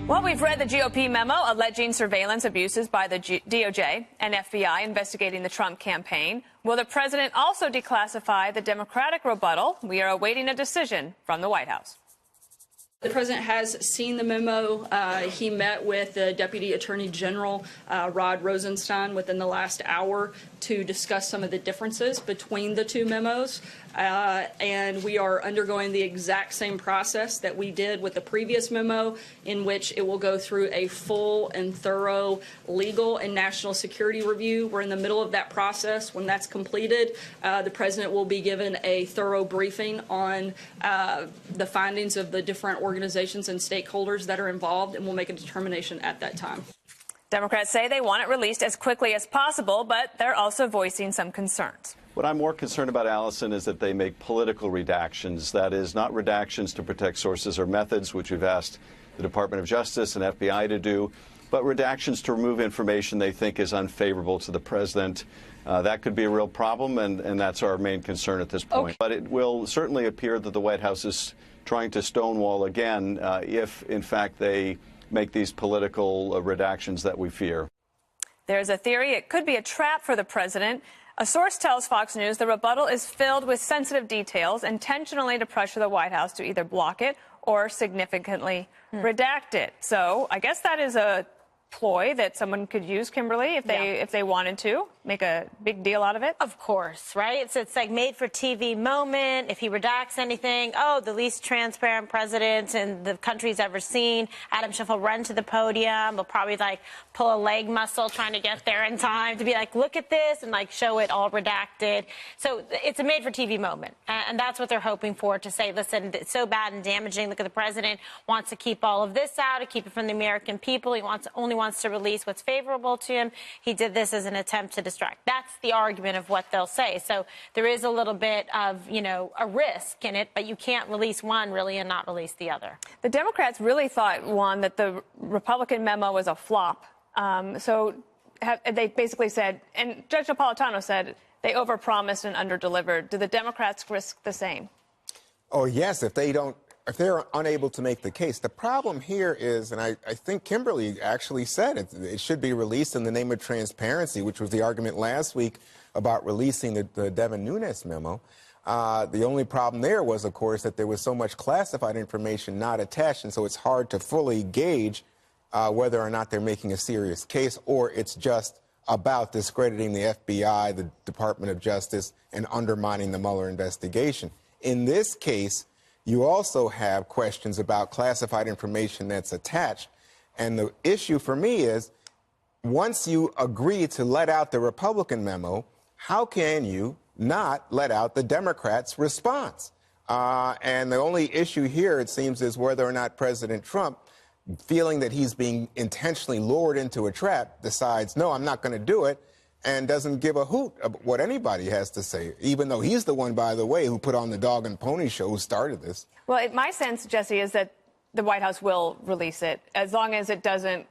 Well, we've read the GOP memo alleging surveillance abuses by the DOJ and FBI investigating the Trump campaign. Will the president also declassify the Democratic rebuttal? We are awaiting a decision from the White House. The president has seen the memo. He met with the Deputy Attorney General, Rod Rosenstein, within the last hour to discuss some of the differences between the two memos. And we are undergoing the exact same process that we did with the previous memo, in which it will go through a full and thorough legal and national security review. We're in the middle of that process. When that's completed, the president will be given a thorough briefing on the findings of the different organizations and stakeholders that are involved, and we'll make a determination at that time. Democrats say they want it released as quickly as possible, but they're also voicing some concerns. What I'm more concerned about, Allison, is that they make political redactions. That is, not redactions to protect sources or methods, which we've asked the Department of Justice and FBI to do, but redactions to remove information they think is unfavorable to the president. That could be a real problem, and that's our main concern at this point. Okay. But it will certainly appear that the White House is trying to stonewall again if, in fact, they make these political redactions that we fear. There's a theory it could be a trap for the president. A source tells Fox News the rebuttal is filled with sensitive details intentionally to pressure the White House to either block it or significantly redact it. So I guess that is a ploy that someone could use, Kimberly, if they wanted to make a big deal out of it. Of course, right? So it's like made for TV moment. If he redacts anything, oh, the least transparent president in the country's ever seen. Adam Schiff will run to the podium. He'll probably like pull a leg muscle trying to get there in time to be like, look at this, and like show it all redacted. So it's a made for TV moment. And that's what they're hoping for, to say, listen, it's so bad and damaging. Look at the president wants to keep all of this out, to keep it from the American people. He only wants to release what's favorable to him. He did this as an attempt to distract. That's the argument of what they'll say. So there is a little bit of, a risk in it, but you can't release one really and not release the other. The Democrats really thought, Juan, that the Republican memo was a flop. They basically said, and Judge Napolitano said, they overpromised and underdelivered. Do the Democrats risk the same? Oh, yes, if they're unable to make the case. The problem here is, and I think Kimberly actually said it should be released in the name of transparency, which was the argument last week about releasing the Devin Nunes memo. The only problem there was, of course, that there was so much classified information not attached, and so it's hard to fully gauge whether or not they're making a serious case, or it's just about discrediting the FBI, the Department of Justice, and undermining the Mueller investigation. In this case, you also have questions about classified information that's attached. And the issue for me is, once you agree to let out the Republican memo, how can you not let out the Democrats' response? And the only issue here, it seems, is whether or not President Trump, feeling that he's being intentionally lured into a trap, decides, no, I'm not going to do it, and doesn't give a hoot of what anybody has to say, even though he's the one, by the way, who put on the dog and pony show, who started this. Well, my sense, Jesse, is that the White House will release it, as long as it doesn't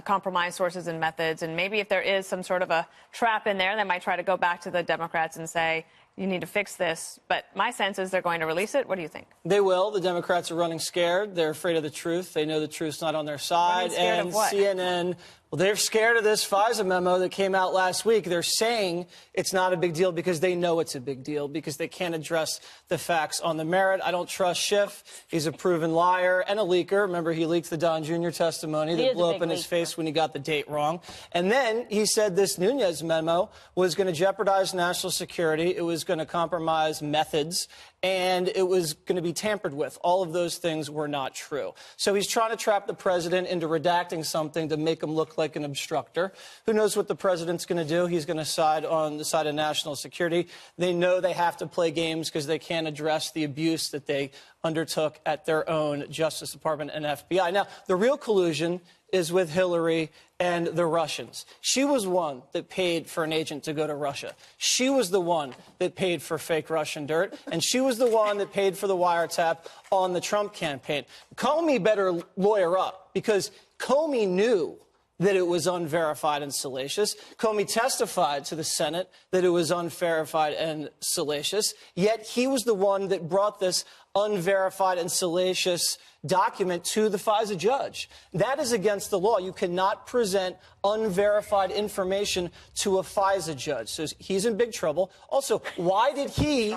compromise sources and methods. And maybe if there is some sort of a trap in there, they might try to go back to the Democrats and say, you need to fix this. But my sense is they're going to release it. What do you think? They will. The Democrats are running scared. They're afraid of the truth. They know the truth's not on their side. Scared and of what? CNN, well, they're scared of this FISA memo that came out last week. They're saying it's not a big deal because they know it's a big deal, because they can't address the facts on the merit. I don't trust Schiff. He's a proven liar and a leaker. Remember, he leaked the Don Jr. testimony that blew up in his face when he got the date wrong. And then he said this Nunes memo was going to jeopardize national security. It was going to compromise methods, and it was going to be tampered with. All of those things were not true. So he's trying to trap the president into redacting something to make him look like an obstructor. Who knows what the president's going to do? He's going to side on the side of national security. They know they have to play games because they can't address the abuse that they undertook at their own Justice Department and FBI. Now, the real collusion is with Hillary and the Russians. She was one that paid for an agent to go to Russia. She was the one that paid for fake Russian dirt, and she was the one that paid for the wiretap on the Trump campaign. Comey better lawyer up, because Comey knew that it was unverified and salacious. Comey testified to the Senate that it was unverified and salacious, yet he was the one that brought this unverified and salacious document to the FISA judge. That is against the law. You cannot present unverified information to a FISA judge. So he's in big trouble. Also, why did he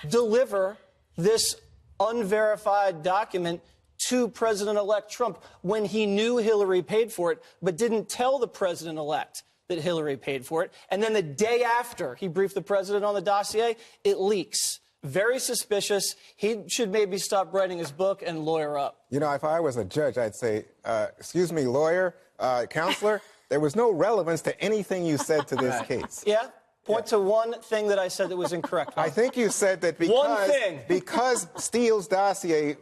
deliver this unverified document to President-elect Trump when he knew Hillary paid for it, but didn't tell the president-elect that Hillary paid for it? And then the day after he briefed the president on the dossier, it leaks. Very suspicious. He should maybe stop writing his book and lawyer up. You know, if I was a judge, I'd say, excuse me, lawyer, counselor, there was no relevance to anything you said to this case. Yeah? Point to one thing that I said that was incorrect. I think you said that because Steele's dossier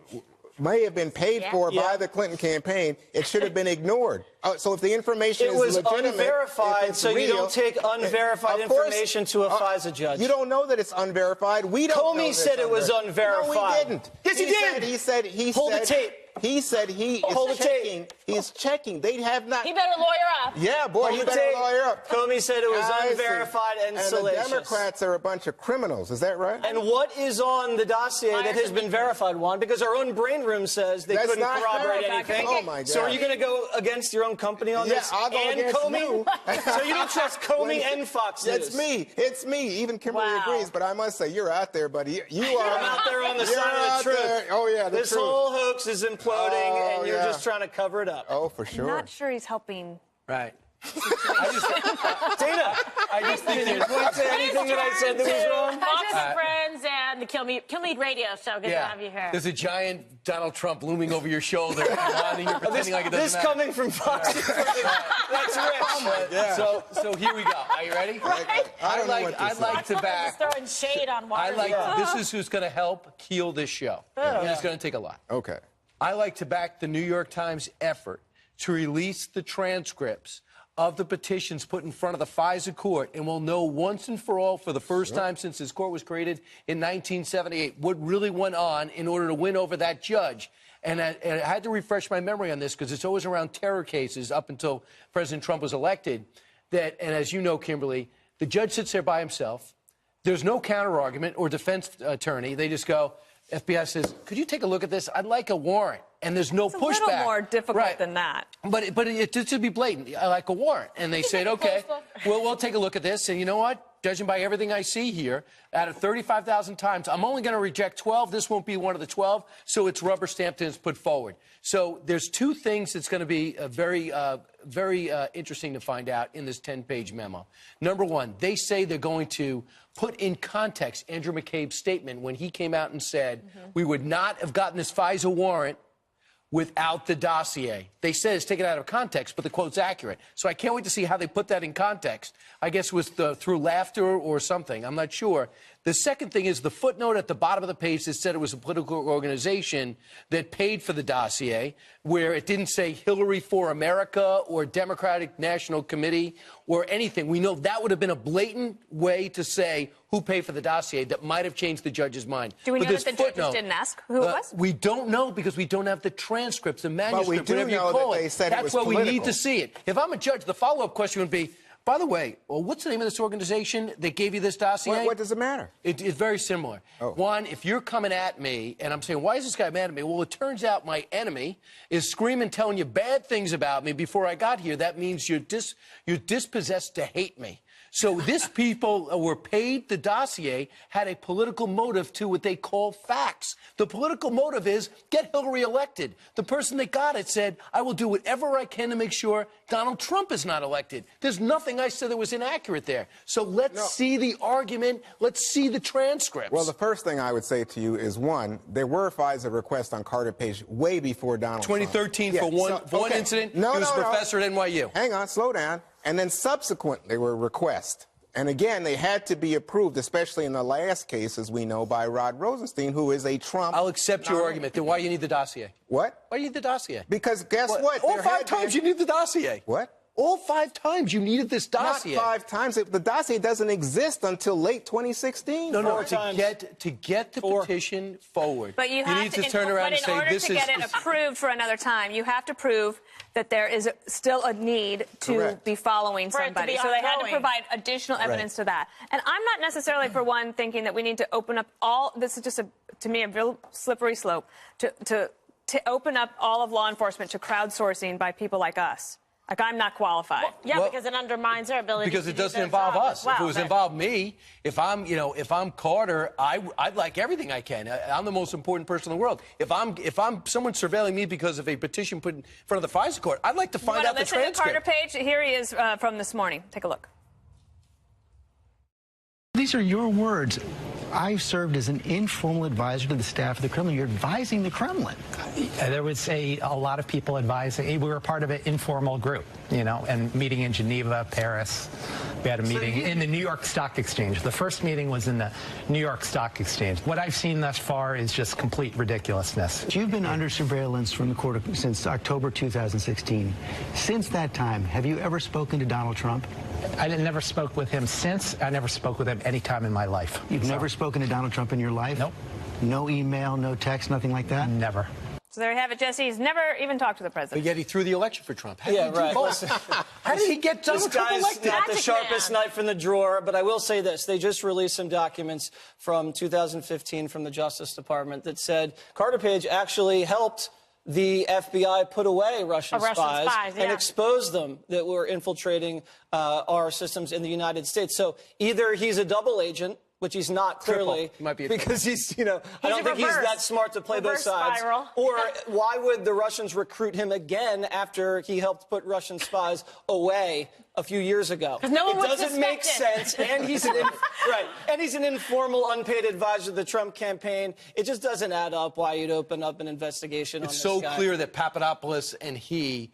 may have been paid for by the Clinton campaign, it should have been ignored. So if the information is legitimate, unverified, so real, you don't take unverified information to a FISA judge. You don't know that it's unverified. We don't know Comey said it was unverified. No, he didn't. Yes, he did. Hold the tape. He said he's checking. He's checking. They have not. He better lawyer up. Yeah, boy, he better lawyer up. Comey said it was unverified and salacious. The Democrats are a bunch of criminals. Is that right? And what is on the dossier that has been verified, Juan? Because our own brain room says they couldn't corroborate anything. Oh, my God. So are you going to go against your own company on this? I'll go and against Comey? you. So you don't trust Comey and Fox News? It's me. It's me. Even Kimberly agrees. But I must say, you're out there, buddy. You are. I'm out there on the side of the truth. There. Oh, yeah, the This truth. whole hoax is imploding, and you're just trying to cover it up. Oh, for sure. I'm not sure he's helping. Right. Dana, I just think you point to anything that I said that was wrong. Fox Friends and the Kill Me Radio Show. Good to have you here. There's a giant Donald Trump looming over your shoulder, and you're pretending like it doesn't this matter. coming from Fox. That's rich. So here we go. Are you ready? I'd like to back. Throwing shade on water. This is who's going to help keel this show. And it's going to take a lot. Okay. I like to back the New York Times effort to release the transcripts of the petitions put in front of the FISA court, and we'll know once and for all, for the first time since this court was created in 1978, what really went on in order to win over that judge. And I had to refresh my memory on this because it's always around terror cases up until President Trump was elected. And as you know, Kimberly, the judge sits there by himself. There's no counter-argument or defense attorney. They just go, FBI says, could you take a look at this? I'd like a warrant. And there's no pushback. It's a little more difficult than that. But it should be blatant. I like a warrant. And they said, okay, well, we'll take a look at this. And you know what? Judging by everything I see here, out of 35,000 times, I'm only going to reject 12. This won't be one of the 12. So it's rubber stamped and it's put forward. So there's two things that's going to be very interesting to find out in this 10-page memo. Number one, they say they're going to put in context Andrew McCabe's statement when he came out and said we would not have gotten this FISA warrant without the dossier. They said it's taken out of context, but the quote's accurate. So I can't wait to see how they put that in context. I guess it was through laughter or something. I'm not sure. The second thing is the footnote at the bottom of the page that said it was a political organization that paid for the dossier, where it didn't say Hillary for America or Democratic National Committee or anything. We know that would have been a blatant way to say who paid for the dossier that might have changed the judge's mind. Do we know that the judges didn't ask who it was? We don't know because we don't have the transcripts, the manuscript, but we whatever you know call that it. they said That's it was why we need political. to see it. If I'm a judge, the follow-up question would be, by the way, well, what's the name of this organization that gave you this dossier? What does it matter? It's very similar. Juan, if you're coming at me and I'm saying, why is this guy mad at me? Well, it turns out my enemy is screaming, telling you bad things about me before I got here. That means you're dispossessed to hate me. So these people were paid. The dossier had a political motive to what they call facts. The political motive is get Hillary elected. The person that got it said, I will do whatever I can to make sure Donald Trump is not elected. There's nothing I said that was inaccurate there. So let's see the argument. Let's see the transcripts. Well, the first thing I would say to you is, one, there were FISA requests on Carter Page way before Donald Trump. 2013 for one incident. He was a professor at NYU. Hang on, slow down. And then subsequently there were requests. And again, they had to be approved, especially in the last case, as we know, by Rod Rosenstein, who is a Trump. I'll accept your argument. Then why do you need the dossier? What? Why do you need the dossier? Because guess what? All 5 times you need the dossier. What? All 5 times you needed this dossier. Not 5 times. The dossier doesn't exist until late 2016. No, to get the petition forward. But you need to turn around and say this is... in order to get it approved for another time, you have to prove that there is still a need to be following somebody. So they had to provide additional evidence to that. And I'm not necessarily, for one, thinking that we need to open up all... This is just a to me, a real slippery slope to open up all of law enforcement to crowdsourcing by people like us. Like, I'm not qualified. Well, because it undermines our ability because to it do doesn't their involve job us. as well, If it was involved me, if I'm Carter, I'd like everything I can. I'm the most important person in the world. If I'm someone surveilling me because of a petition put in front of the FISA court, I'd like to find out the transcript. To Carter Page? Here he is from this morning. Take a look. These are your words. I served as an informal advisor to the staff of the Kremlin. You're advising the Kremlin. There was a lot of people advising. We were part of an informal group, and meeting in Geneva, Paris. We had a meeting in the New York Stock Exchange. The first meeting was in the New York Stock Exchange. What I've seen thus far is just complete ridiculousness. You've been under surveillance from the court since October 2016. Since that time, have you ever spoken to Donald Trump? I never spoke with him since. I never spoke with him any time in my life. You've never spoken to Donald Trump in your life? Nope. No email, no text, nothing like that? Never. So there you have it, Jesse. He's never even talked to the president. But yet he threw the election for Trump. How How did he get Donald Trump elected? Not the sharpest knife in the drawer, but I will say this. They just released some documents from 2015 from the Justice Department that said Carter Page actually helped the FBI put away Russian spies and expose them that were infiltrating our systems in the United States. So either he's a double agent, which he's not clearly, He might be because he's, I don't think he's that smart to play both sides. Spiral. Or why would the Russians recruit him again after he helped put Russian spies away a few years ago? No one it would doesn't make suspect sense, and he's an informal, unpaid advisor to the Trump campaign. It just doesn't add up why you'd open up an investigation on this guy. It's so clear that Papadopoulos and he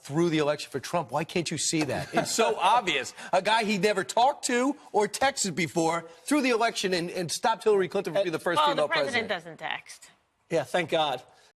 threw the election for Trump. Why can't you see that? It's so obvious. A guy he never talked to or texted before threw the election and stopped Hillary Clinton from being the first female president. The president doesn't text. Yeah, thank God.